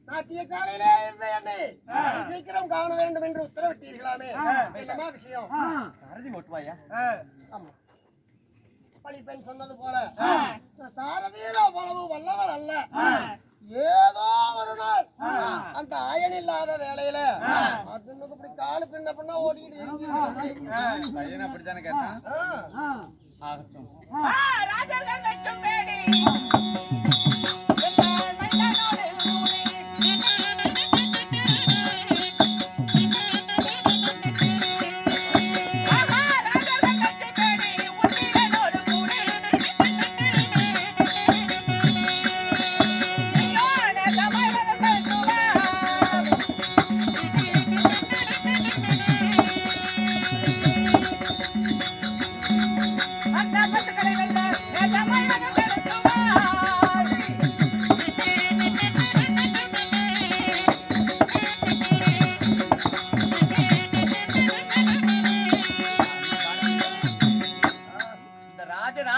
நாட்டிய காலையிலே இருந்த என்னை சீக்கிரம் காண வேண்டும் என்று உத்தரவிட்டீர்களாமே, என்னமா விஷயம்? சாரதி ஓட்டுவாயா? ஆமா, பழிப்பெண் சொன்னது போல சாரதியில் அவ்வளவு வல்லவள் அல்ல. ஏதோ ஒரு நாள் அந்த அயன் இல்லாத வேலையில அர்ஜுனுக்கு இப்படி காலு பின்ன பண்ணா ஓடிக்கிட்டு பையன் அப்படித்தானே கேட்டான். ஆகட்டும்.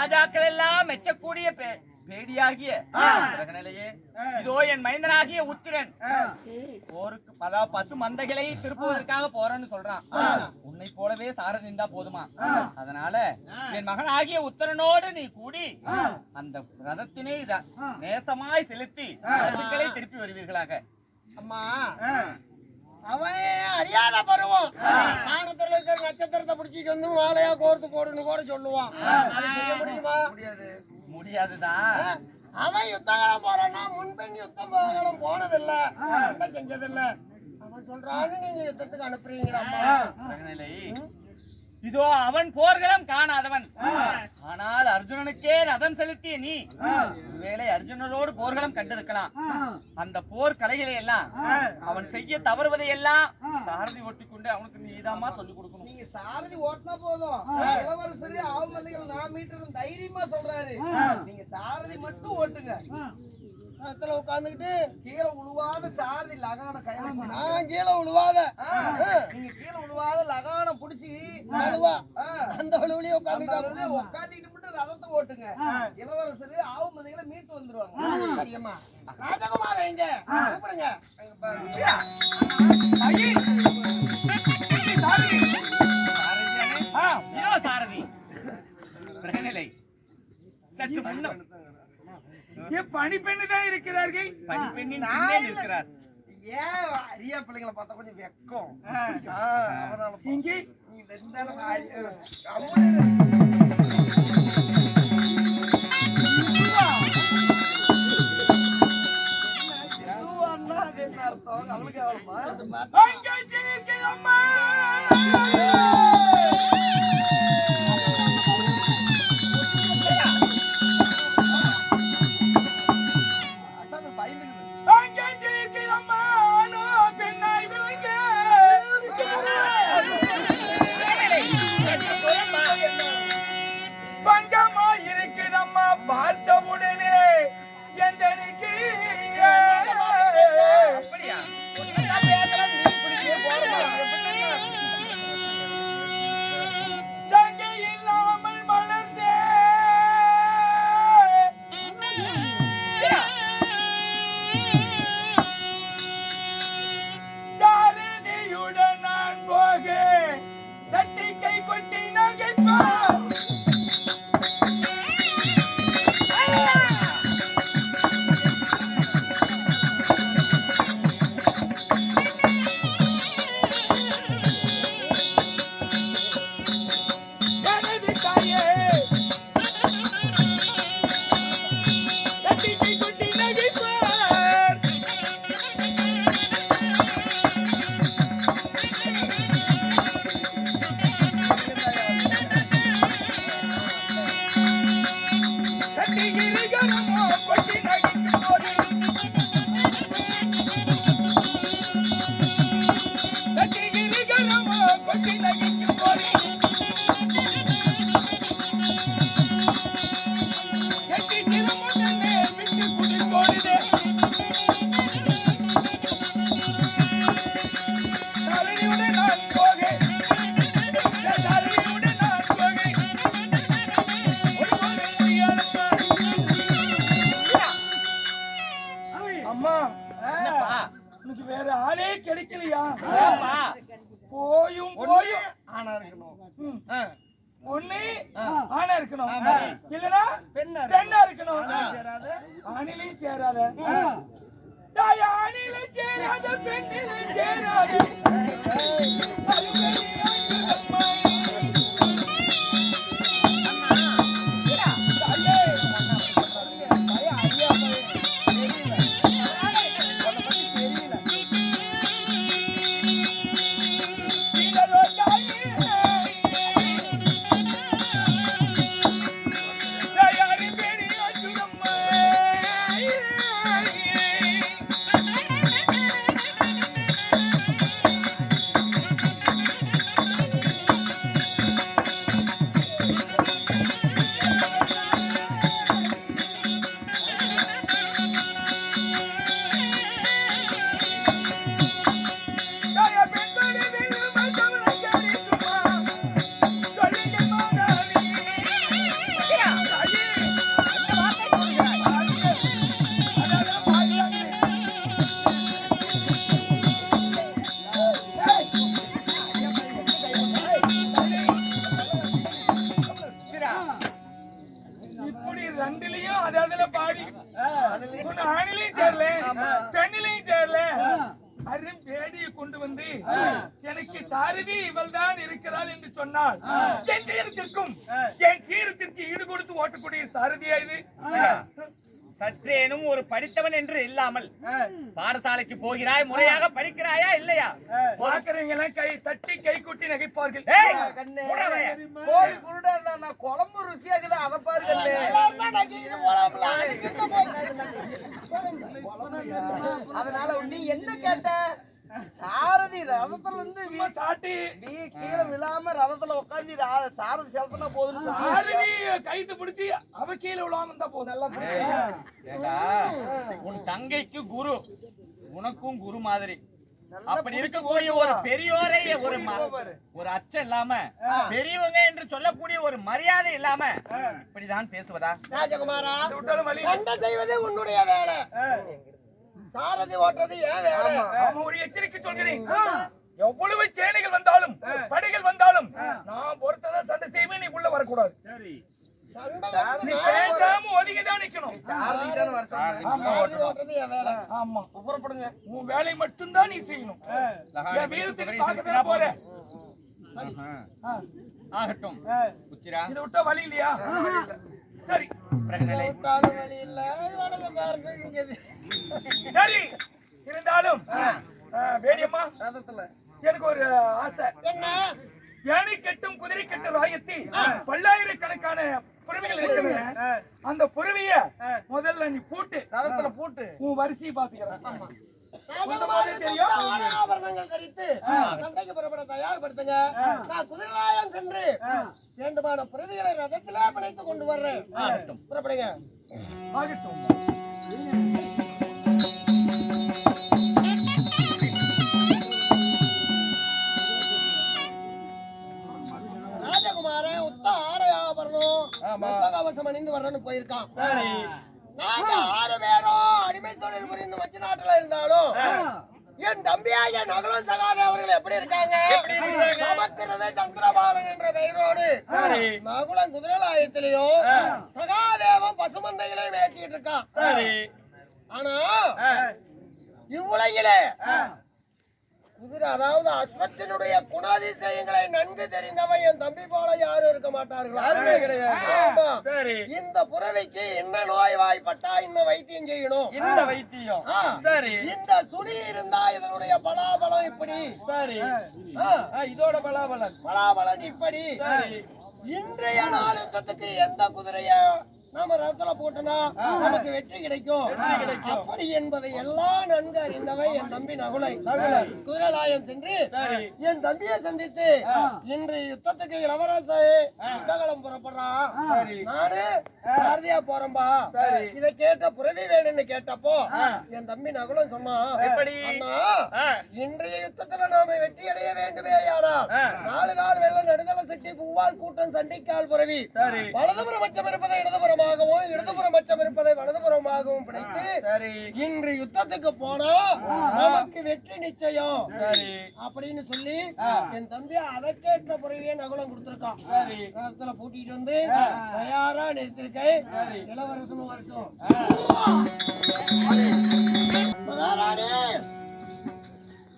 ராஜாக்கள் எல்லாம் மெச்சக்கூடிய பேடியாகிய இதோ என் மைந்தனாகிய உத்திரன் போருக்கு பசு மந்தைகளை திருப்புவதற்காக போறேன்னு சொல்றான். உன்னை போலவே சாரதி இருந்தா போதுமா? அதனால என் மகனாகிய உத்திரனோடு நீ கூடி அந்த ரதத்தினை நேசமாய் செலுத்தி பசுக்களை திருப்பி வருவீர்களாக. அம்மா, அவன் அறியாத பருவம் வானத்துல இருக்கிற நட்சத்திரத்தை பிடிச்சிட்டு வந்து மாலையா கோர்த்து போடுன்னு கூட சொல்லுவான். அதை செய்ய முடியுமா? முடியாதுதான். அவன் யுத்தகாலம் போறான்னா முன்பெண் யுத்தம் போனதில்ல, செஞ்சதில்ல. அவன் சொல்றான்னு நீங்க யுத்தத்துக்கு அனுப்புறீங்களா? இதோ அவன் போர்களும் காணாதவன், ஆனால் அர்ஜுனனுக்கே ரதம் செலுத்திய நீ ஒருவேளை அர்ஜுனனோடு போர்களும் கண்டிருக்கலாம். அந்த போர் கலைகளை எல்லாம் அவன் செய்ய தவறுவதை எல்லாம் சாரதி ஓட்டிக்கொண்டு அவனுக்கு நீதாமா சொல்லிக் கொடுக்கணும். நீங்க சாரதி ஓட்டினா போதும், இளவரசரி அவமதிகள் நான் மீட்டரும் தைரியமா சொல்றாரு. நீங்க சாரதி மட்டும் ஓட்டுங்க. உட்காந்துக்கிட்டு கீழே உழுவாத சாரதி லகான கையில நான் கீழே உழுவாத, நீங்க கீழே உழுவாத லகான புடிச்சு அந்த உழுவிலேயே உட்காந்துக்கிட்டு மட்டும் ரதத்தை ஓட்டுங்க. இளவரசரு ஆவுமதிகளை மீட்டு வந்துருவாங்க. சரியம்மா, ராஜகுமார எங்க கூப்பிடுங்க. சாரதி சற்று முன்னம் பணிப்பெண்ணு தான் இருக்கிறார்கள். பணிப்பெண்ணின் இருக்கிறார். ஏன் அரியா பிள்ளைங்களை பார்த்தா கொஞ்சம் வெக்கம். ஆளே கிடைக்கலையா? ஏப்பா, போயும் ஒண்ணு போயும் ஆணா இருக்கணும், ஒண்ணு ஆணா இருக்கணும், ஆமா. இல்லனா பெண்ணா பெண்ணா இருக்கணும். சேராத ஆணிலையும் சேராத, தாய் ஆணிலையும் சேராத, பெண்ணிலையும் சேராத. இப்படி ரெண்டுலயும் அதுல பாடி ஒண்ணு ஆணிலையும் சேரல, பெண்ணிலையும் சேரல. அரும் பேடியை கொண்டு வந்து எனக்கு சாரதி இவள் தான் இருக்கிறாள் என்று சொன்னால் என் தீரத்திற்கும் என் தீரத்திற்கு ஈடு கொடுத்து ஓட்டக்கூடிய சாரதியா இது? சற்றேனும் ஒரு படித்தவன் என்று இல்லாமல் பாடசாலைக்கு போகிறாய், முறையாக படிக்கிறாயா இல்லையா? பார்க்கிறவங்க எல்லாம் கை தட்டி கை கொட்டி நகைப்பார்கள். ஏய், கண்ணே, மூடாதயா. கோழி குருடா இருந்தா நான் குழம்பு ருசியா இருக்குது, அதை பாரு கண்ணே. அதனால நீ என்ன கேட்ட? சாரதி ரதத்துல இருந்து சும்மா சாட்டி நீ கீழே விழாம ரதத்துல உட்காந்து சாரதி செலுத்தினா போதுன்னு சாரதி கைத்து பிடிச்சி அவ கீழே விழாம இருந்தா போதும். நல்லா ஏண்டா, உன் தங்கைக்கு குரு, உனக்கும் குரு மாதிரி. அப்படி இருக்கக்கூடிய ஒரு பெரியோரை ஒரு அச்சம் இல்லாம, பெரியவங்க என்று சொல்லக்கூடிய ஒரு மரியாதை இல்லாம இப்படிதான் பேசுவதா? ராஜகுமாரா, வழி சண்டை செய்வது உன்னுடைய வேலை, சாரதி ஓட்டுறது ஏன் வேலை? ஆமா, ஒரு எச்சரிக்கை சொல்கிறேன். எவ்வளவு சேனைகள் வந்தாலும் படைகள் வந்தாலும் நான் பொறுத்ததான் சண்டை செய்வேன். நீ உள்ள வரக்கூடாது. நீ பேசாம ஒதுங்கிதான் நிக்கணும். ஆமா, புறப்படுங்க. உன் வேலை மட்டும்தான் நீ செய்யணும். என் வீரத்துக்கு தாக்கத்துல போற. ஆகட்டும் உச்சிரா, இதை விட்டா வழி இல்லையா? சரி சரி, இருந்தாலும் வேடியம்மா, எனக்கு ஒரு ஆசை. யானை கட்டும் குதிரை கட்டும் ராயத்தி பல்லாயிரக்கணக்கான புறவிகள் இருக்கிறது. அந்த புறவிய முதல்ல நீ பூட்டு, ரதத்துல பூட்டு உன் வரிசையை பாத்துக்கிறேன். சண்டைக்கு புறப்பட தயார்படுத்துங்க. நான் குதிரையாயம் சென்று வேண்டுமான பிரதிகளை ரதத்திலே பிணைத்து கொண்டு வர்றேன். புறப்படுங்க. ஆகட்டும். ராஜகுமாரன் உத்த ஆடையாக வரணும், கவசம் அணிந்து வரணும்னு போயிருக்கான். நாங்க 6 பேரும் அடிமை தொழில் புரிந்து மச்ச நாட்டுல இருந்தாலும் என் தம்பியாக நகலம் சகாதே அவர்கள் எப்படி இருக்காங்க? சமக்கிறதை தந்திரபாலன் என்ற பெயரோடு நகுலம் குதிரலாயத்திலையும் சகாதேவம் பசுமந்தைகளையும் மேய்ச்சிட்டு இருக்கான். ஆனா இவ்வுலகிலே குதிரை, அதாவது அஸ்வத்தினுடைய குணாதிசயங்களை நன்கு தெரிந்தவன் என் தம்பி போல யாரும் இருக்க மாட்டார்களா? இந்த புறவைக்கு என்ன நோய் வாய்ப்பட்டா இந்த வைத்தியம் செய்யணும். இந்த வைத்தியம் சரி, இந்த சுழி இருந்தா இதனுடைய பலாபலம் இப்படி, இதோட பலாபலன் இப்படி. இன்றைய நாள் யுத்தத்துக்கு எந்த குதிரைய நாம ரதத்துல போட்டோம்னா நமக்கு வெற்றி கிடைக்கும். அப்படி என்பதை எல்லாம் நன்கு அறிந்தவை என் தம்பி நகுலை. குதிரலாயம் சென்று என் தம்பியை சந்தித்து இன்று யுத்தத்துக்கு இளவரச யுத்தகலம் புறப்படுறான், நானு சாரதியா போறேன்பா, இதை கேட்ட புறவி வேணும்னு கேட்டப்போ என் தம்பி நகுலம் சொன்னான், அண்ணா இன்றைய யுத்தத்துல நாம வெற்றி அடைய வேண்டுமே, ஆனால் 4 கால் வெள்ளம் நடுதல சட்டி பூவால் கூட்டம் சண்டிக்கால் புறவி வலதுபுறம் அச்சம் இருப்பதை இடதுபுறமாகவும் இடதுபுறம் அச்சம் இருப்பதை வலதுபுறமாகவும் பதக்கமும் படைத்து சரி இன்று யுத்தத்துக்கு போனா நமக்கு வெற்றி நிச்சயம் சரி அப்படின்னு சொல்லி என் தம்பி அதற்கேற்ற பிறவியே நகுலம் கொடுத்திருக்கான். சரி ரதத்துல பூட்டிட்டு வந்து தயாரா நிறுத்திருக்கேன். இளவரசனும் வரட்டும். மகாராணி